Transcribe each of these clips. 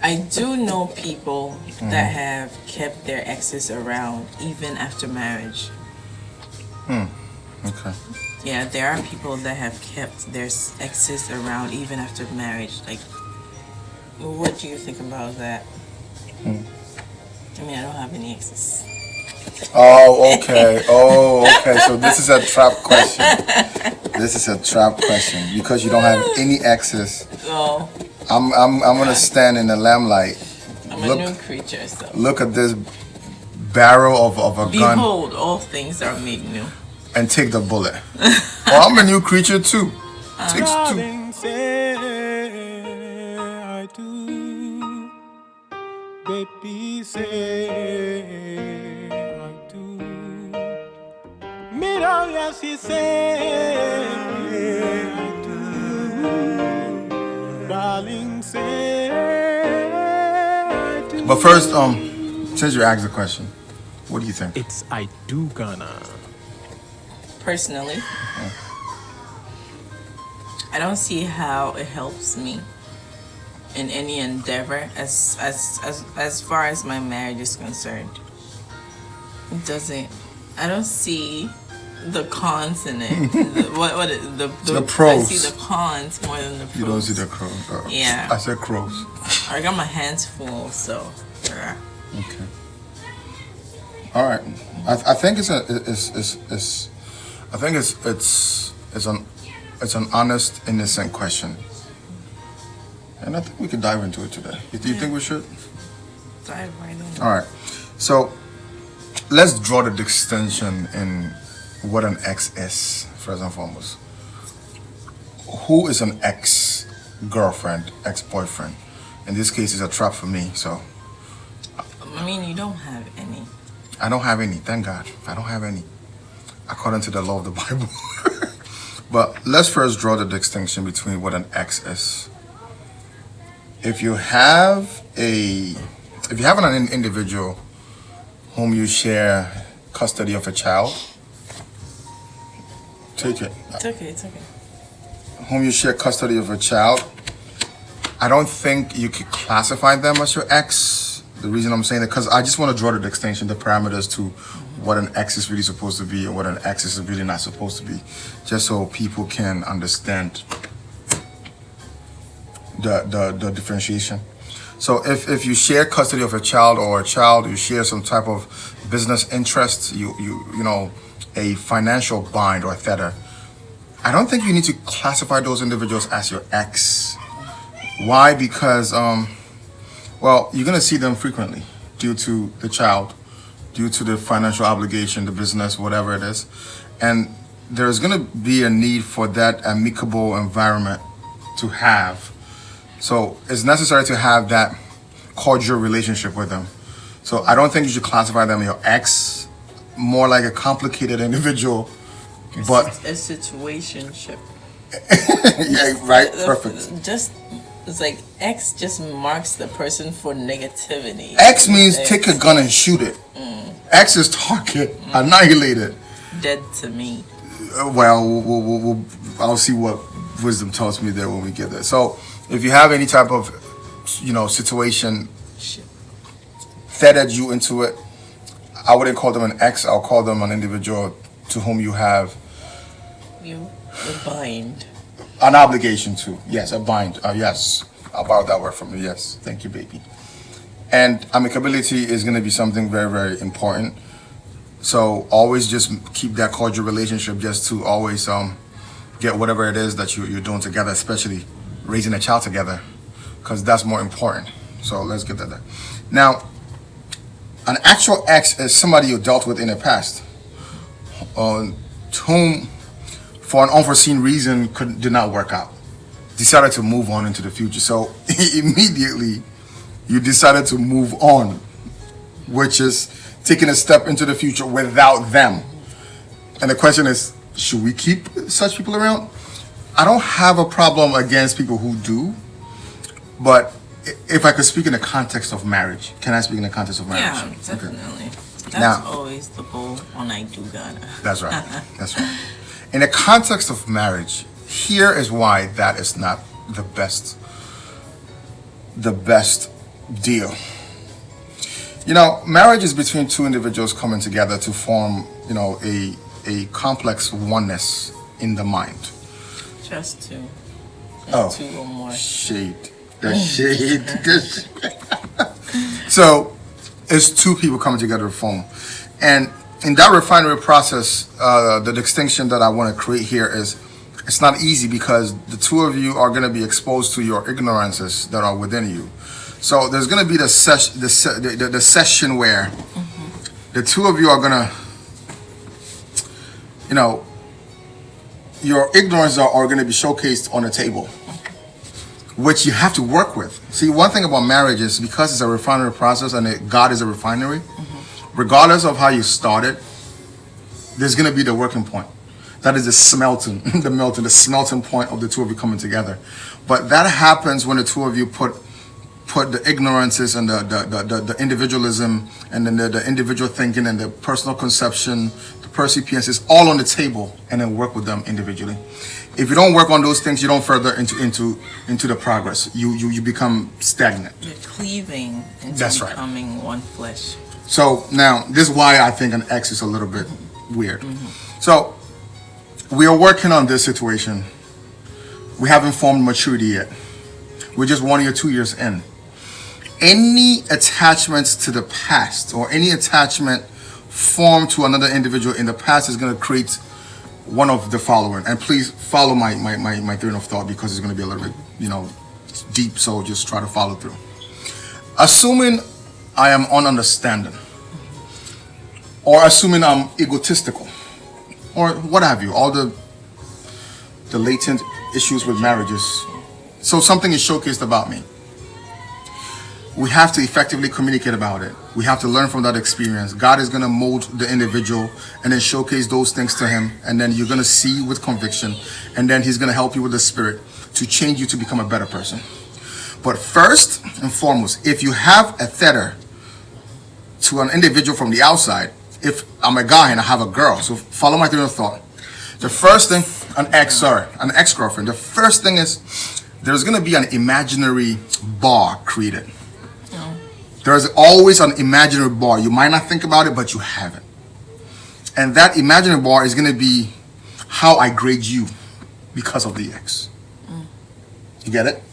I do know people that have kept their exes around even after marriage. Okay. Yeah, there are people that have kept their exes around even after marriage. Like, what do you think about that? I mean, I don't have any exes. Oh, okay. So this is a trap question. This is a trap question because you don't have any exes. Oh, I'm gonna stand in the lamplight. I'm a new creature, so. Look at this barrel of a gun. Behold, all things are made new. And take the bullet. Oh, I'm a new creature too. Takes two. Say I do. Baby, say I do. Mira, yes, he say I do. Darling, say I do. But first, since you asked the question, what do you think? It's I do gonna. Personally, I don't see how it helps me in any endeavor as far as my marriage is concerned. It doesn't. I don't see the cons in it. The pros. I see the cons more than the pros. You don't see the crows. Yeah. I said crows. I got my hands full, so. Yeah. Okay. All right. I think it's an honest, innocent question, and I think we could dive into it today. Do you think we should? Dive right in. All right. So let's draw the distinction in what an ex is first and foremost. Who is an ex-girlfriend, ex-boyfriend? In this case, it's a trap for me. So. I mean, you don't have any. I don't have any. Thank God, I don't have any, according to the law of the Bible. But let's first draw the distinction between what an ex is. If you have an individual whom you share custody of a child, take it. It's okay. Whom you share custody of a child, I don't think you could classify them as your ex. The reason I'm saying that, because I just want to draw the distinction, the parameters to what an ex is really supposed to be and what an ex is really not supposed to be, just so people can understand the differentiation. So if you share custody of a child or you share some type of business interest, you know, a financial bind or tether, I don't think you need to classify those individuals as your ex. Why? Because well, you're going to see them frequently due to the child, due to the financial obligation, the business, whatever it is. And there's going to be a need for that amicable environment to have. So it's necessary to have that cordial relationship with them. So I don't think you should classify them as your ex, more like a complicated individual. But a situationship. Yeah, right, perfect. It's like X just marks the person for negativity. X means take a gun and shoot it. X is target, annihilate it. Dead to me. Well, I'll see what wisdom tells me there when we get there. So if you have any type of, situation fettered you into it, I wouldn't call them an ex. I'll call them an individual to whom you have a bind. An obligation to. Yes, a bind. Yes, I'll borrow that word from you. Yes, thank you, baby. And amicability is going to be something very, very important. So always just keep that cordial relationship, just to always get whatever it is that you're doing together, especially raising a child together, because that's more important. So let's get that there. Now, an actual ex is somebody you dealt with in the past, to whom, for an unforeseen reason, did not work out. Decided to move on into the future. So immediately, you decided to move on, which is taking a step into the future without them. And the question is, should we keep such people around? I don't have a problem against people who do, but if I could speak in the context of marriage, can I speak in the context of marriage? Yeah, definitely. Okay. That's always the goal when I do Ghana. That's right. That's right. In the context of marriage, here is why that is not the best deal. You know, marriage is between two individuals coming together to form, you know, a complex oneness in the mind. Just two. Oh, Two or more. shade. The shade. So, it's two people coming together to form. And in that refinery process, the distinction that I want to create here is it's not easy because the two of you are going to be exposed to your ignorances that are within you. So there's going to be the session where the two of you are going to, you know, your ignorance are going to be showcased on the table, which you have to work with. See, one thing about marriage is because it's a refinery process and God is a refinery, regardless of how you started, there's going to be the working point. That is the smelting, the smelting point of the two of you coming together. But that happens when the two of you put the ignorances and the individualism and then the individual thinking and the personal conception, the percipiences all on the table and then work with them individually. If you don't work on those things, you don't further into the progress. You become stagnant. You're cleaving into That's right. becoming one flesh. So now this is why I think an X is a little bit weird. So we are working on this situation. We haven't formed maturity yet. We're just 1 year, 2 years in. Any attachments to the past or any attachment formed to another individual in the past is going to create one of the following. And please follow my train of thought because it's going to be a little bit, you know, deep. So just try to follow through. Assuming I am ununderstanding, or assuming I'm egotistical, or what have you, all the latent issues with marriages. So something is showcased about me. We have to effectively communicate about it. We have to learn from that experience. God is going to mold the individual and then showcase those things to him. And then you're going to see with conviction. And then he's going to help you with the Spirit to change you to become a better person. But first and foremost, if you have a theta to an individual from the outside, if I'm a guy and I have a girl, so follow my train of thought. The first thing, an ex-girlfriend. The first thing is there's going to be an imaginary bar created. There's always an imaginary bar. You might not think about it, but you have it. And that imaginary bar is going to be how I grade you because of the ex. You get it?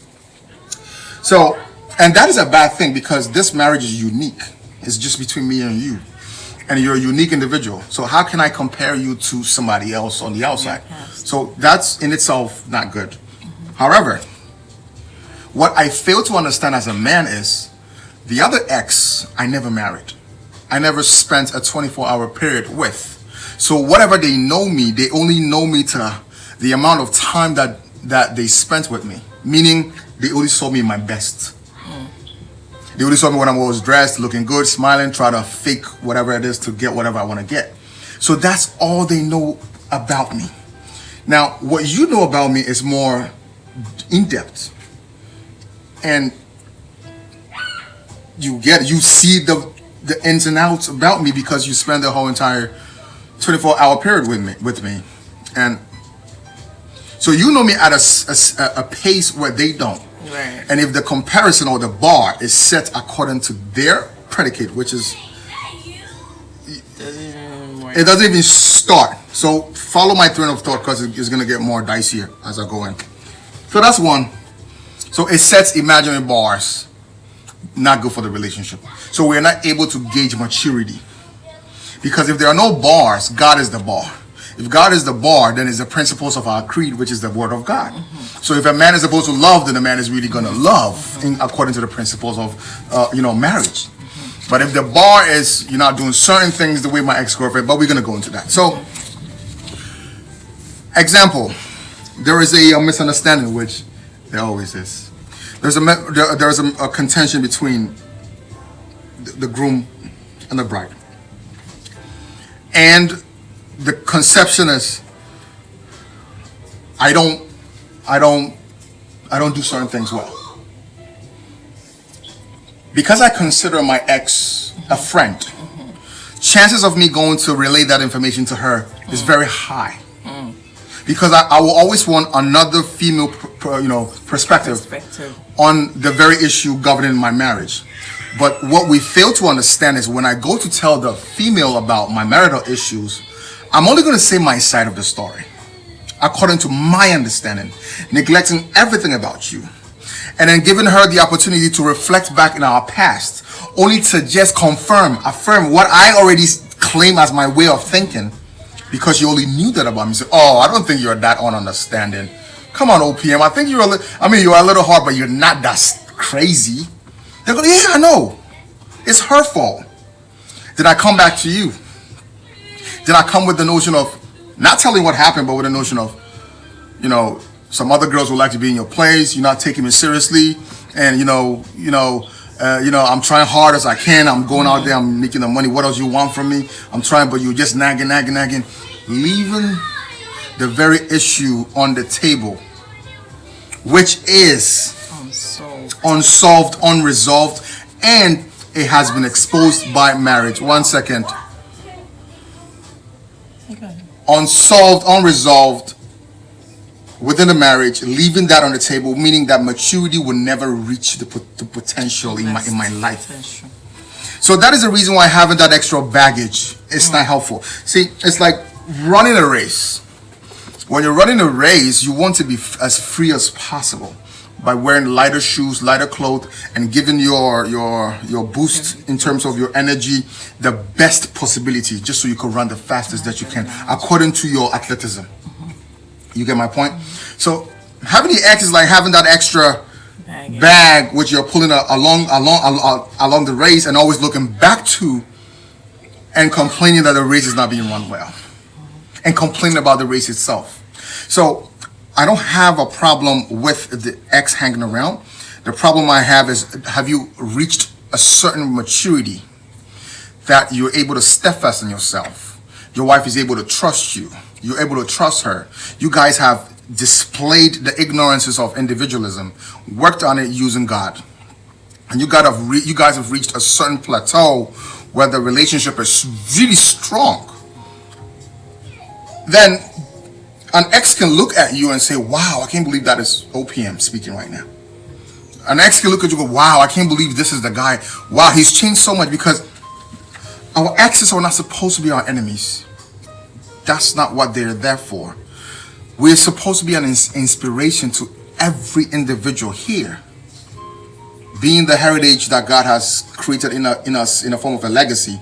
So, and that is a bad thing because this marriage is unique. It's just between me and you. And you're a unique individual. So how can I compare you to somebody else on the outside? So that's in itself not good. However, what I fail to understand as a man is the other ex I never married. I never spent a 24-hour period with. So whatever they know me, they only know me to the amount of time that they spent with me. Meaning they only saw me in my best. They only saw me when I was dressed, looking good, smiling, trying to fake whatever it is to get whatever I want to get. So that's all they know about me. Now, what you know about me is more in-depth. And you see the ins and outs about me because you spend the whole entire 24-hour period with me. And so you know me at a pace where they don't. Right. And if the comparison or the bar is set according to their predicate, which is it doesn't even start. So follow my train of thought because it's going to get more dicier as I go in. So that's one. So it sets imaginary bars. Not good for the relationship. So we're not able to gauge maturity. Because if there are no bars, God is the bar. If God is the bar, then it's the principles of our creed, which is the word of God. So if a man is supposed to love, then a man is really going to love according to the principles of, marriage. But if the bar is, you're not doing certain things the way my ex-girlfriend, but we're going to go into that. So, example, there is a misunderstanding, which there always is. There's a contention between the groom and the bride. And the conception is I don't do certain things well. Because I consider my ex a friend, chances of me going to relay that information to her is very high. Because I will always want another female perspective Perspective. on the very issue governing my marriage. But what we fail to understand is when I go to tell the female about my marital issues, I'm only going to say my side of the story, according to my understanding, neglecting everything about you, and then giving her the opportunity to reflect back in our past, only to just affirm what I already claim as my way of thinking, because you only knew that about me. So, oh, I don't think you're that ununderstanding. Come on, OPM. I think you're a little hard, but you're not that crazy. They go, yeah, I know. It's her fault. Did I come back to you? Did I come with the notion of not telling what happened, but with the notion of, some other girls would like to be in your place. You're not taking me seriously, and I'm trying hard as I can. I'm going out there. I'm making the money. What else you want from me? I'm trying, but you're just nagging, leaving the very issue on the table, which is unsolved, unresolved, and it has been exposed by marriage. 1 second. Okay. Unsolved, unresolved within the marriage, leaving that on the table, meaning that maturity will never reach the potential in my life. Potential. So that is the reason why having that extra baggage is not helpful. See, it's like running a race. When you're running a race, you want to be as free as possible by wearing lighter shoes, lighter clothes, and giving your boost in terms of your energy the best possibility, just so you can run the fastest that you can according to your athleticism. You get my point? So having the X is like having that extra bag which you're pulling along the race and always looking back to and complaining that the race is not being run well and complaining about the race itself. So I don't have a problem with the X hanging around. The problem I have is, have you reached a certain maturity that you're able to steadfast in yourself? Your wife is able to trust you. You're able to trust her. You guys have displayed the ignorances of individualism, worked on it using God, and you guys have reached a certain plateau where the relationship is really strong. Then an ex can look at you and say, wow, I can't believe that is OPM speaking right now. An ex can look at you and go, wow, I can't believe this is the guy. Wow, he's changed so much, because our exes are not supposed to be our enemies. That's not what they're there for. We're supposed to be an inspiration to every individual here, being the heritage that God has created in us in the form of a legacy,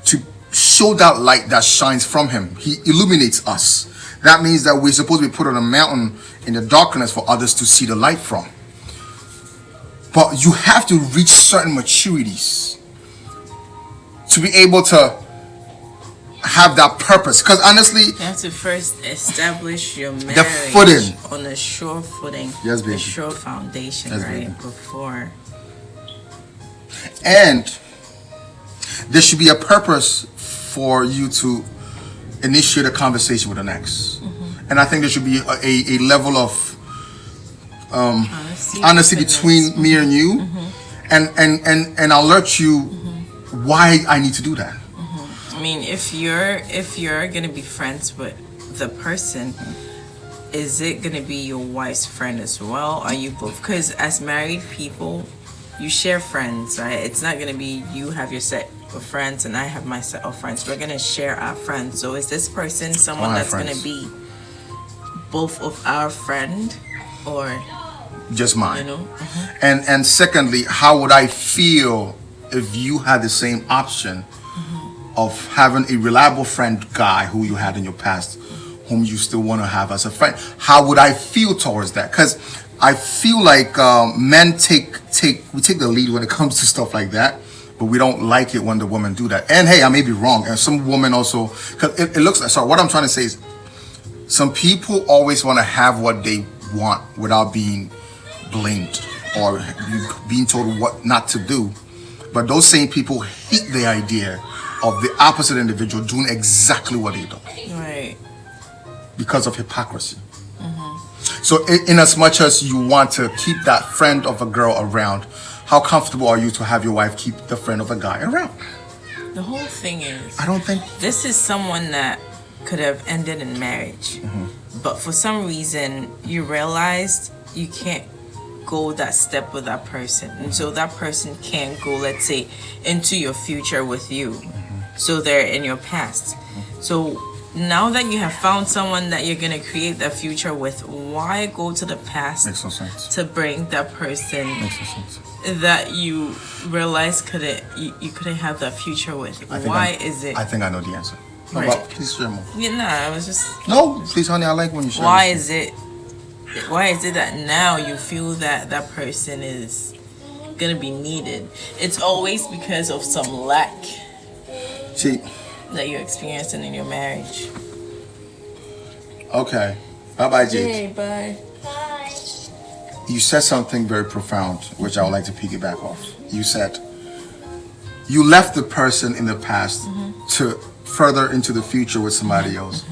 to show that light that shines from Him. He illuminates us. That means that we're supposed to be put on a mountain in the darkness for others to see the light from. But you have to reach certain maturities to be able to have that purpose. Because honestly, you have to first establish your marriage, the footing, on a sure footing, yes, baby, a sure foundation, yes, right, baby, before. And there should be a purpose for you to initiate a conversation with an ex. And I think there should be a level of honesty between me and you, and I'll alert you why I need to do that. I mean, if you're gonna be friends with the person, is it gonna be your wife's friend as well? Are you both? Because as married people, you share friends, right? It's not gonna be you have your set of friends and I have my set of friends. We're gonna share our friends. So is this person someone that's gonna be both of our friend or just mine? You know? And secondly, how would I feel if you had the same option of having a reliable friend guy who you had in your past, whom you still want to have as a friend? How would I feel towards that? Because I feel like men take the lead when it comes to stuff like that, but we don't like it when the women do that. And hey, I may be wrong, and some women also, because it looks like, sorry, what I'm trying to say is, some people always want to have what they want without being blamed or being told what not to do. But those same people hate the idea of the opposite individual doing exactly what they do. Right. Because of hypocrisy. So in as much as you want to keep that friend of a girl around, how comfortable are you to have your wife keep the friend of a guy around? The whole thing is, I don't think this is someone that could have ended in marriage, but for some reason you realized you can't go that step with that person, and so that person can't go, let's say, into your future with you. So they're in your past. So now that you have found someone that you're gonna create that future with, why go to the past? Makes no sense. To bring that person Makes no sense. that you realize you couldn't have that future with? Why is it? I think I know the answer. No, Right. but please share more. Yeah, nah, I was just. No, please, honey. I like when you share. Why this. is it? Why is it that now you feel that that person is gonna be needed? It's always because of some lack See, that you're experiencing in your marriage. okay. Bye bye, Jade. Hey, bye. You said something very profound, which I would like to piggyback off. You said you left the person in the past to further into the future with somebody else.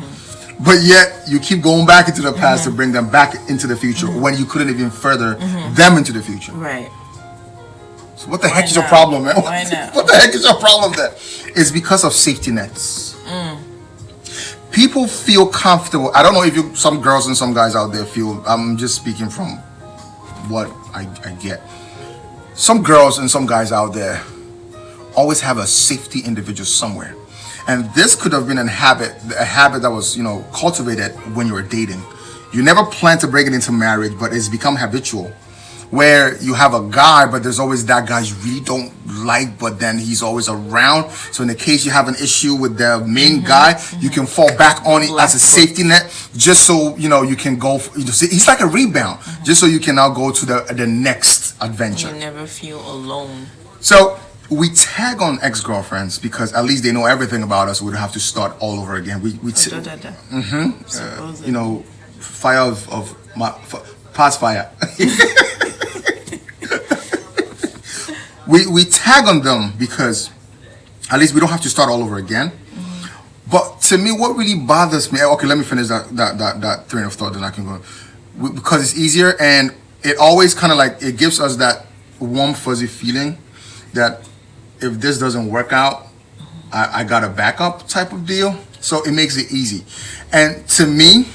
But yet you keep going back into the past to bring them back into the future when you couldn't even further them into the future. Right. So what the heck is your not? problem, man? Why not? What the heck is your problem there? It's because of safety nets. People feel comfortable. I don't know if some girls and some guys out there feel, I'm just speaking from what I get. Some girls and some guys out there always have a safety individual somewhere. And this could have been a habit that was, cultivated when you were dating. You never plan to bring it into marriage, but it's become habitual. Where you have a guy, but there's always that guy you really don't like, but then he's always around. So in the case you have an issue with the main guy, you can fall back on it as a safety net, just so you can go. He's like a rebound, just so you can now go to the next adventure. You never feel alone. So we tag on ex-girlfriends because at least they know everything about us. We don't have to start all over again. Fire of my past fire. we tag on them because at least we don't have to start all over again. But to me, what really bothers me, okay, let me finish that train of thought, then I can go. Because it's easier, and it always kind of like, it gives us that warm fuzzy feeling that if this doesn't work out, I got a backup type of deal. So it makes it easy. And to me,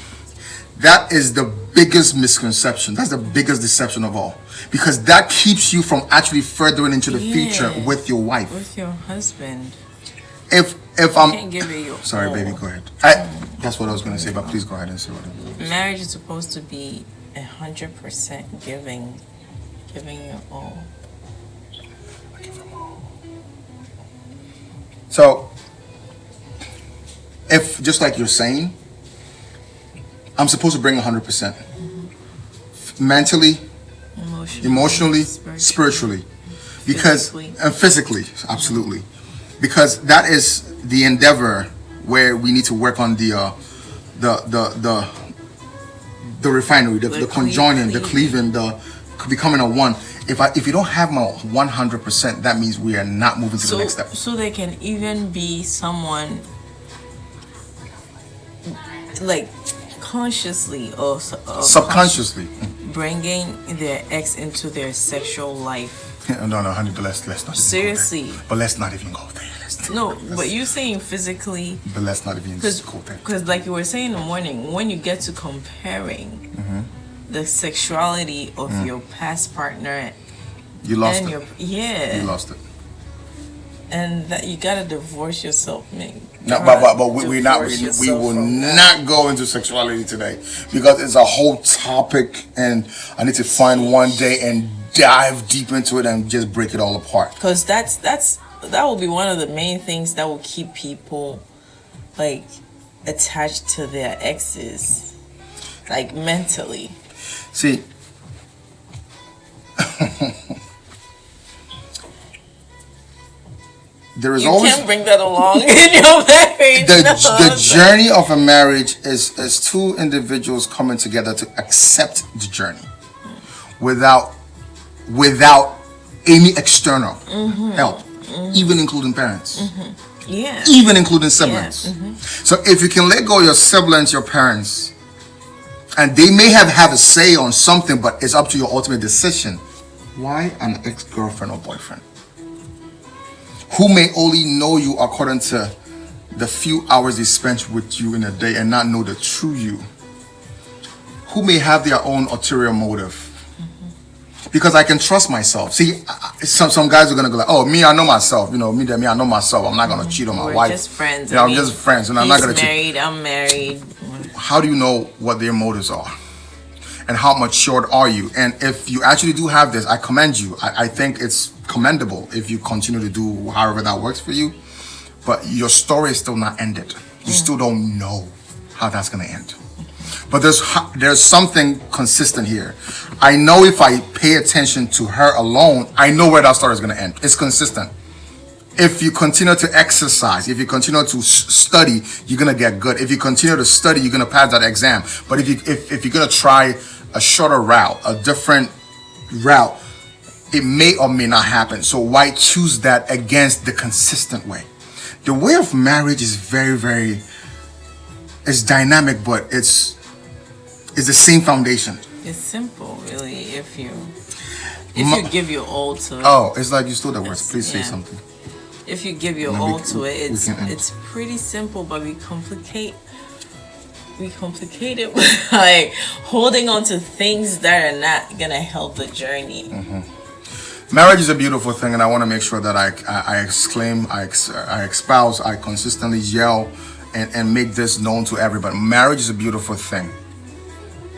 that is the biggest misconception. That's the biggest deception of all. Because that keeps you from actually furthering into the future with your wife. With your husband. If I'm... Can't give it your Sorry, all. baby, go ahead. That's what I was going to say, but please go ahead and say what it is. Marriage is supposed to be 100% giving your all. So, if, just like you're saying, I'm supposed to bring 100%. Mentally, emotionally, spiritually. Because, and physically, absolutely. Because that is the endeavor where we need to work on the refinery, the conjoining, the cleaving, the becoming a one. If you don't have my 100%, that means we are not moving to the next step. So they can even be someone like consciously or subconsciously bringing their ex into their sexual life. No, honey, let's not. Seriously. But let's not even go there. But you're saying physically. But let's not even go there. Because like you were saying in the morning, when you get to comparing the sexuality of your past partner, you lost it. You lost it. And that you gotta divorce yourself, man. No, but we will not go into sexuality today because it's a whole topic, and I need to find one day and dive deep into it and just break it all apart. Because that will be one of the main things that will keep people like attached to their exes, like mentally. See. There is always, can't bring that along in your marriage. The journey of a marriage is two individuals coming together to accept the journey without any external help, even including parents. Yeah. Even including siblings. Yeah. So if you can let go of your siblings, your parents, and they may have a say on something, but it's up to your ultimate decision. Why an ex-girlfriend or boyfriend who may only know you according to the few hours they spent with you in a day and not know the true you, who may have their own ulterior motive. Because I can trust myself. See, some guys are gonna go like, "Oh, me, I know myself. You know, me, I know myself. I'm not gonna cheat on my wife. We're just friends. I'm just friends, and I'm not gonna cheat." Married. I'm married. How do you know what their motives are, and how matured are you? And if you actually do have this, I commend you. I think it's commendable if you continue to do however that works for you. But your story is still not ended. You still don't know how that's gonna end. But there's something consistent here. I know if I pay attention to her alone, I know where that story is going to end. It's consistent. If you continue to exercise, if you continue to study, you're going to get good. If you continue to study, you're going to pass that exam. But if you're going to try a shorter route, a different route, it may or may not happen. So why choose that against the consistent way? The way of marriage is very, very, it's dynamic, but it's the same foundation. It's simple, really. If you give your all to it. Oh, it's like you stole the words. Please say something. If you give your all to it, it's pretty simple, but we complicate it with like holding on to things that are not gonna help the journey. Marriage is a beautiful thing, and I want to make sure that I exclaim, I espouse, I consistently yell, and make this known to everybody. Marriage is a beautiful thing.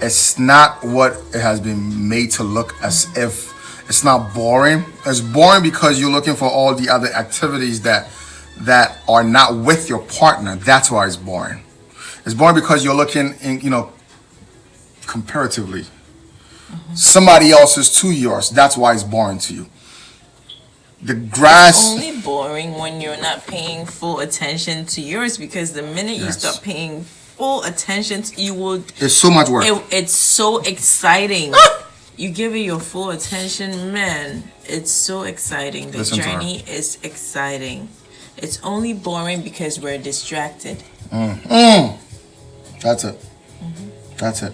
It's not what it has been made to look as if. It's not boring. It's boring because you're looking for all the other activities that are not with your partner. That's why it's boring. It's boring because you're looking in, comparatively. Somebody else's to yours. That's why it's boring to you. The grass. It's only boring when you're not paying full attention to yours, because the minute you start paying full attention, you will. It's so much work. It's so exciting. You give it your full attention, man. It's so exciting. The journey is exciting. It's only boring because we're distracted. That's it. That's it.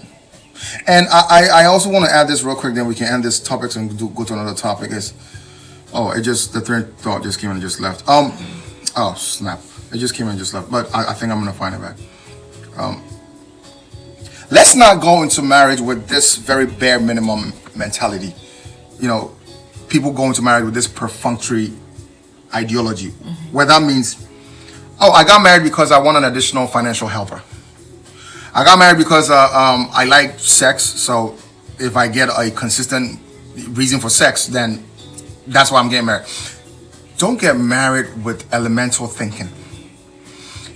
And I also want to add this real quick, then we can end this topic and go to another topic. The third thought just came and just left. Oh snap! It just came and just left. But I think I'm gonna find it back. Let's not go into marriage with this very bare minimum mentality. People go into marriage with this perfunctory ideology, where that means, I got married because I want an additional financial helper. I got married because I like sex, so if I get a consistent reason for sex, then that's why I'm getting married. Don't get married with elemental thinking.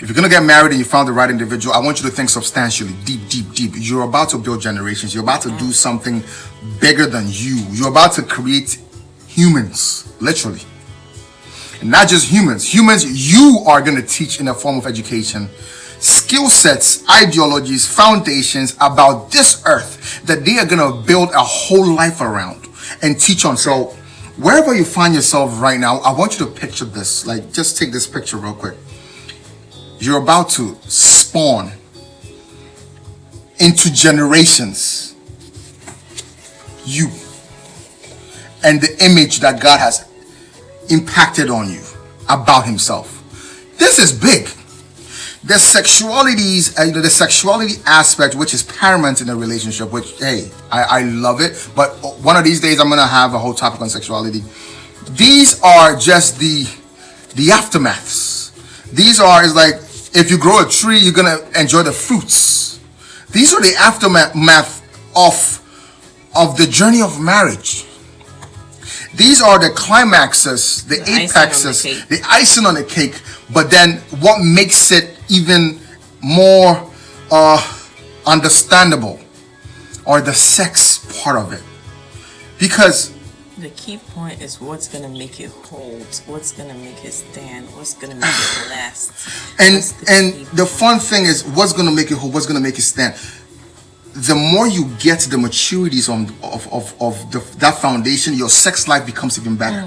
If you're gonna get married and you found the right individual, I want you to think substantially, deep. You're about to build generations. You're about to do something bigger than you. You're about to create humans, literally. And not just humans. Humans you are gonna teach in a form of education. Skill sets, ideologies, foundations about this earth that they are gonna build a whole life around and teach on. So wherever you find yourself right now, I want you to picture this. Like, just take this picture real quick. You're about to spawn into generations. You and the image that God has impacted on you about himself. This is big. The sexuality aspect, which is paramount in a relationship, which, hey, I love it. But one of these days, I'm going to have a whole topic on sexuality. These are just the aftermaths. These are, it's like, if you grow a tree, you're going to enjoy the fruits. These are the aftermath of the journey of marriage. These are the climaxes, the apexes, the icing on the cake. But then what makes it even more understandable are the sex part of it. Because the key point is what's going to make it hold, what's going to make it stand, what's going to make it last. And the fun thing is what's going to make it hold, what's going to make it stand. The more you get the maturities of that foundation, your sex life becomes even better.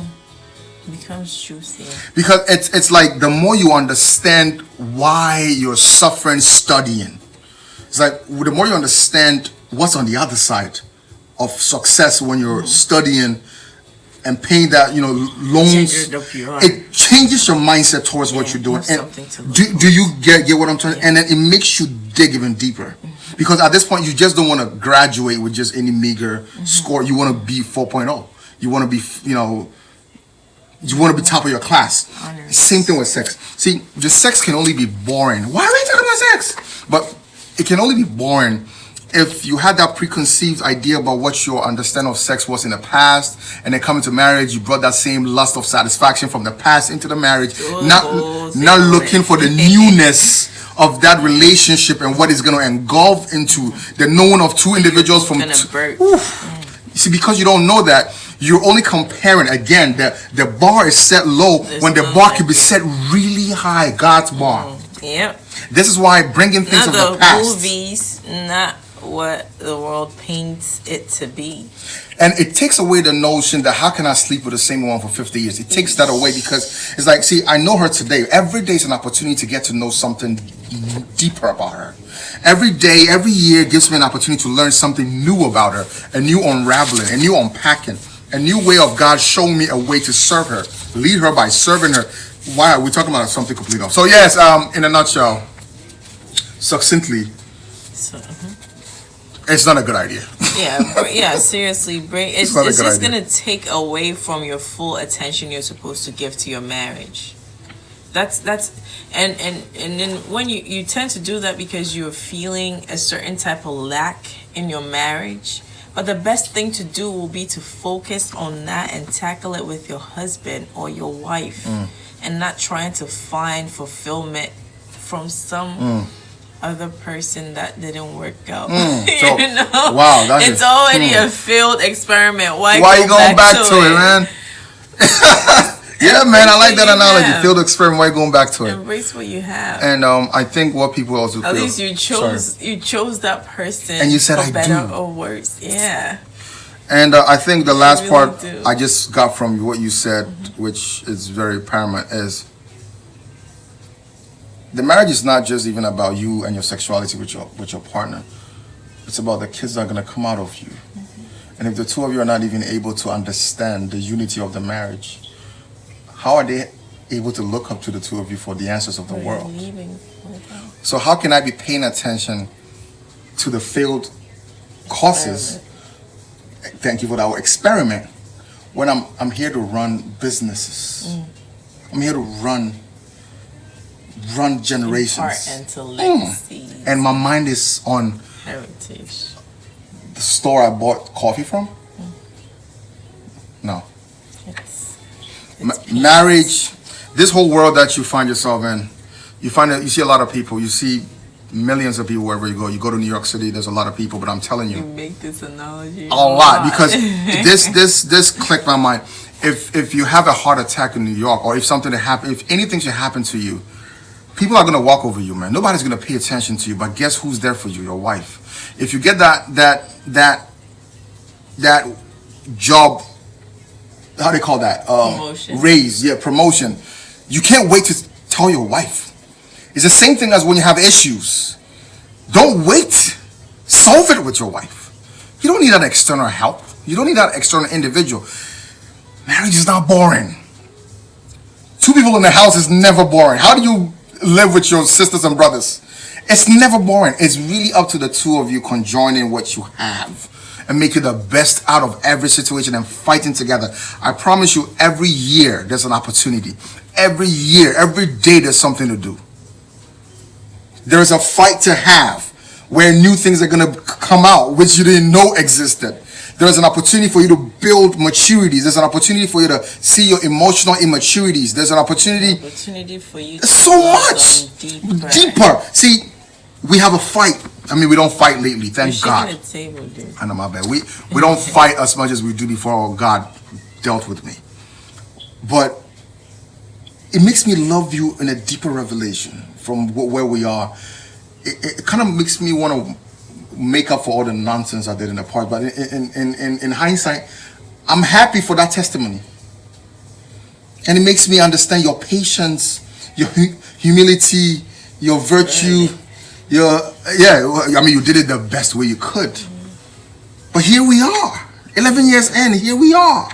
It becomes juicy. Because it's like the more you understand why you're suffering studying. It's like the more you understand what's on the other side of success when you're studying and paying that, loans. It changes your mindset towards what you're doing. And do you get what I'm trying to? And then it makes you dig even deeper. Because at this point, you just don't want to graduate with just any meager score. You want to be 4.0. You want to be, you want to be top of your class. Honors. Same thing with sex. See, the sex can only be boring. Why are we talking about sex? But it can only be boring if you had that preconceived idea about what your understanding of sex was in the past, and then coming to marriage, you brought that same lust of satisfaction from the past into the marriage, not looking for the newness of that relationship and what is going to engulf into the knowing of two individuals from you see, because you don't know that, you're only comparing. Again, the bar is set low when the bar can be set really high. God's bar. Yep. This is why bringing things Not of the past, movies, not what the world paints it to be. and it takes away the notion that how can I sleep with the same one for 50 years? It takes that away, because it's like, see, I know her today. Every day is an opportunity to get to know something deeper about her. Every day, every year gives me an opportunity to learn something new about her, a new unraveling, a new unpacking, a new way of God showing me a way to serve her, lead her by serving her. Why are we talking about something completely else? So yes, in a nutshell, succinctly, So, it's not a good idea. yeah, seriously, it's not a good just idea. gonna take away from your full attention you're supposed to give to your marriage. That's and then when you tend to do that because you're feeling a certain type of lack in your marriage. But the best thing to do will be to focus on that and tackle it with your husband or your wife, and not trying to find fulfillment from some other person that didn't work out. So, You know? wow, that's It's already a failed experiment. Why you go going back to it, it, man? Yeah, man, I like that Embrace what you analogy. have. Field experiment. Why you going back to it? Embrace what you have. And I think what people also At feel. least you chose that person. And you said, for "I better do." or worse. Yeah. And I think the last really part do. I just got from what you said, which is very paramount, is the marriage is not just even about you and your sexuality with your partner. It's about the kids that are going to come out of you. And if the two of you are not even able to understand the unity of the marriage, how are they able to look up to the two of you for the answers of the Where you're world? leaving. So how can I be paying attention to the failed causes? Thank you for that experiment. When I'm here to run businesses, I'm here to run generations, Part into legacy, and my mind is on heritage. the store I bought coffee from. No, It's marriage. This whole world that you find yourself in, you see a lot of people. You see millions of people wherever you go. You go to New York City, there's a lot of people. But I'm telling You you, make this analogy a lot, because this clicked my mind. If you have a heart attack in New York, or if something if anything should happen to you, people are gonna walk over you, man. Nobody's gonna pay attention to you. But guess who's there for you? Your wife. If you get that job, how do they call that? Promotion. Raise, yeah, promotion. You can't wait to tell your wife. It's the same thing as when you have issues. Don't wait. Solve it with your wife. You don't need that external help. You don't need that external individual. Marriage is not boring. Two people in the house is never boring. How do you live with your sisters and brothers? It's never boring. It's really up to the two of you conjoining what you have and making the best out of every situation and fighting together. I promise you, every year there's an opportunity. Every year, every day there's something to do. There's a fight to have where new things are going to come out which you didn't know existed. There's an opportunity for you to build maturities. There's an opportunity for you to see your emotional immaturities. There's an opportunity for you to so love much them deeper. See, we have a fight. I mean, we don't fight lately, thank You're God. shaking the table, dude. I know, my bad. We don't fight as much as we do before God dealt with me. But it makes me love you in a deeper revelation from where we are. It kind of makes me want to make up for all the nonsense I did in the past. But in hindsight, I'm happy for that testimony. And it makes me understand your patience, your humility, your virtue, you did it the best way you could. But here we are, 11 years in, here we are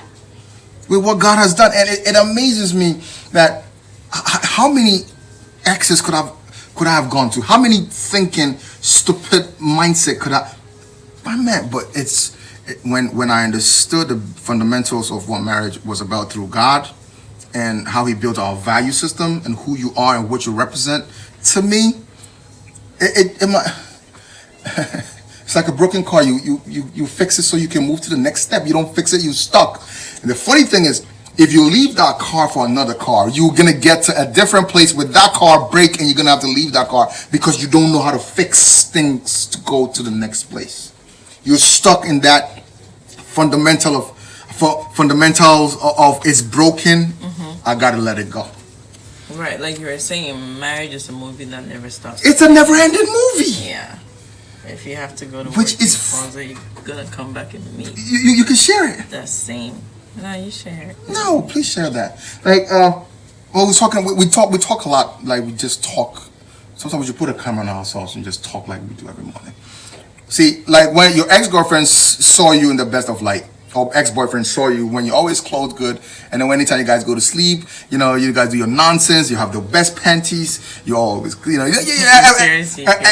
with what God has done. And it amazes me that how many exes could I have gone to? How many thinking stupid mindset could I? My man, but when I understood the fundamentals of what marriage was about through God, and how He built our value system and who you are and what you represent. To me, it's like a broken car. You fix it so you can move to the next step. You don't fix it, you stuck. And the funny thing is, if you leave that car for another car, you're gonna get to a different place with that car break, and you're gonna have to leave that car because you don't know how to fix things to go to the next place. You're stuck in that fundamentals of it's broken. I gotta let it go. Right, like you were saying, marriage is a movie that never stops. It's a never-ending movie. Yeah. If you have to go to Which work, is sponsor, you're gonna come back and meet. You can share it. The same. No, you share it. No, please share that. Like, well, we're talking. We talk a lot. Like, we just talk. Sometimes we just put a camera on ourselves and just talk like we do every morning. See, like when your ex-girlfriend saw you in the best of light, or ex-boyfriend saw you when you always clothed good, and then anytime you guys go to sleep, you know, you guys do your nonsense, you have the best panties, you always, you know,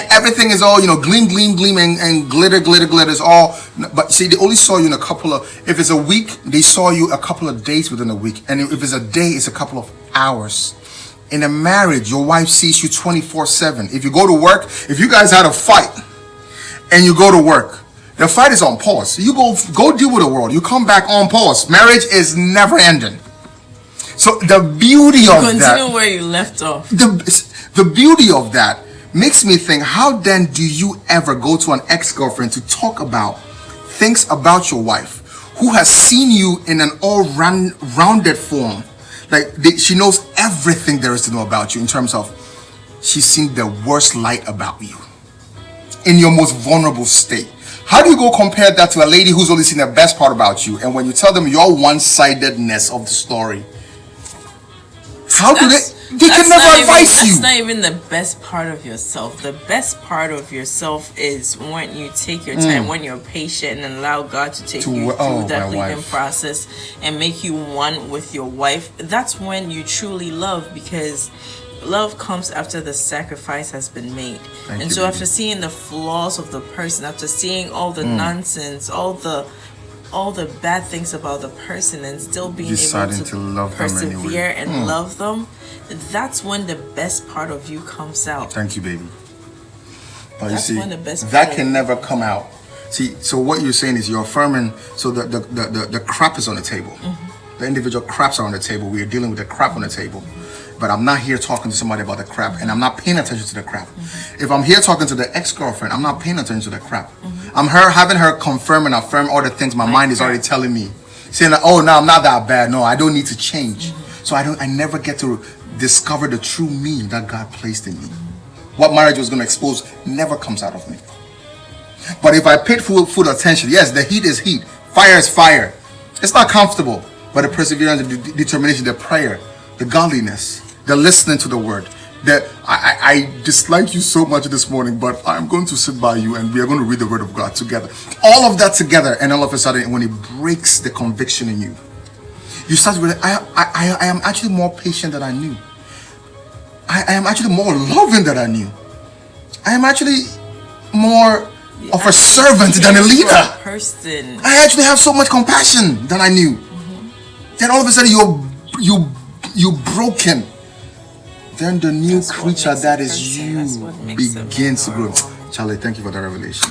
everything is all, you know, gleam, gleam, gleam, and glitter, glitter, glitter is all. But see, they only saw you in a couple of, if it's a week, they saw you a couple of days within a week, and if it's a day, it's a couple of hours. In a marriage, your wife sees you 24/7. If you go to work, if you guys had a fight, and you go to work, the fight is on pause. You go deal with the world. You come back on pause. Marriage is never ending. So the beauty of that, continue where you left off. The beauty of that makes me think: how then do you ever go to an ex-girlfriend to talk about things about your wife, who has seen you in an all-rounded form? Like she knows everything there is to know about you in terms of she's seen the worst light about you in your most vulnerable state. How do you go compare that to a lady who's only seen the best part about you, and when you tell them your one-sidedness of the story, how do they can never advise you? That's not even the best part of yourself. The best part of yourself is when you take your time, when you're patient and allow God to take you through that grieving process and make you one with your wife. That's when you truly love, because love comes after the sacrifice has been made. So after seeing the flaws of the person, after seeing all the nonsense, all the bad things about the person, and still being able to love persevere and love them, that's when the best part of you comes out. Thank you, baby. But you see, that can never come out. See, so what you're saying is you're affirming, so the crap is on the table. The individual craps are on the table. We are dealing with the crap on the table. But I'm not here talking to somebody about the crap, and I'm not paying attention to the crap. If I'm here talking to the ex-girlfriend, I'm not paying attention to the crap. I'm having her confirm and affirm all the things my mind is already telling me, saying that, oh, no, I'm not that bad. No, I don't need to change. So I never get to discover the true me that God placed in me. What marriage was going to expose never comes out of me. But if I paid full attention, yes, the heat is heat, fire is fire. It's not comfortable, but the perseverance, the determination, the prayer, the godliness, the listening to the word. That I dislike you so much this morning, but I'm going to sit by you and we are going to read the word of God together. All of that together, and all of a sudden, when it breaks the conviction in you, you start with, I am actually more patient than I knew. I am actually more loving than I knew. I am actually more of a servant than a leader. I actually have so much compassion than I knew. Then all of a sudden, you're broken. Then the new creature that is you begins to grow. Charlie, thank you for that revelation.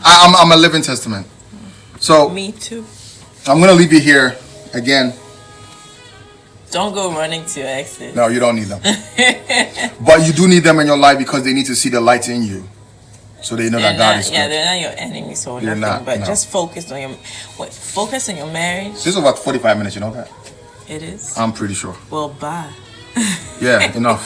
I'm a living testament. So me too. I'm gonna leave you here again. Don't go running to your exes. No, you don't need them. But you do need them in your life because they need to see the light in you, so they know that God is good. Yeah, they're not your enemies or nothing. But just focus on your marriage. This is about 45 minutes. You know that? It is. I'm pretty sure. Well, bye. Yeah, enough.